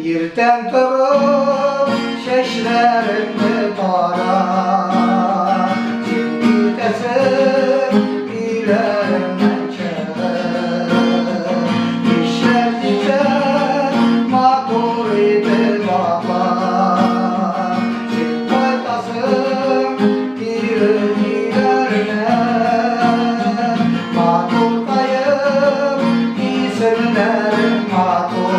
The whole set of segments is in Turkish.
Erten turup şeşlerimni tara, sen gitesin ilerimden çağır. İşler diken matur idi baba, sen koytasın ilerine. Matur kayıp isimlerim matur.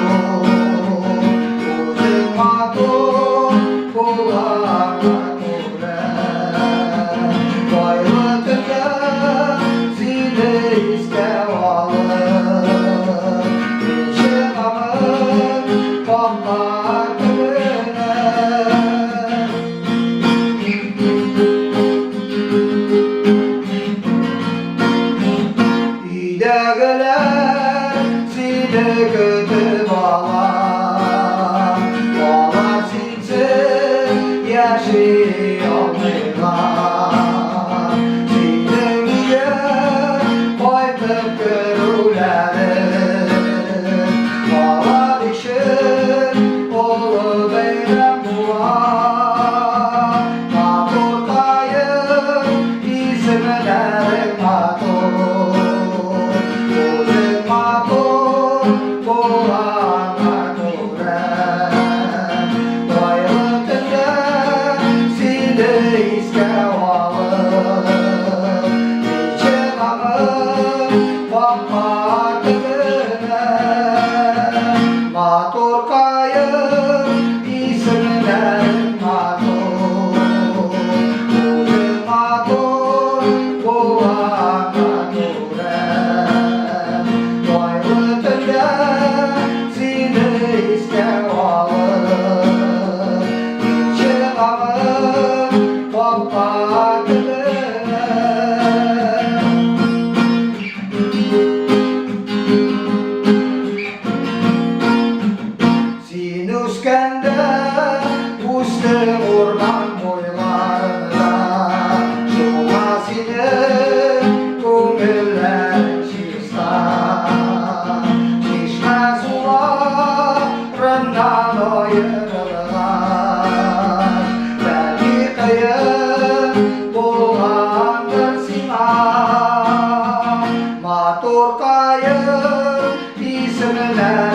Kötü bağlar, bağlar sinsin yaşayamıyorlar. Sinemiye koytup görürleri, bağlar işin oğlu beylem bular. Matur kayıp isimlerim matur, uzun matur. Matur kayıp isimlerim matur, uzun matur bulan maturen. Doylutunca seni ister alır, içim alır kopardığına. Usta orman boylarında şuna seni kumiller çizsar. Çeşme sularından ayrılır, belki kayıp bulandır sinan. Matur kayıp isimler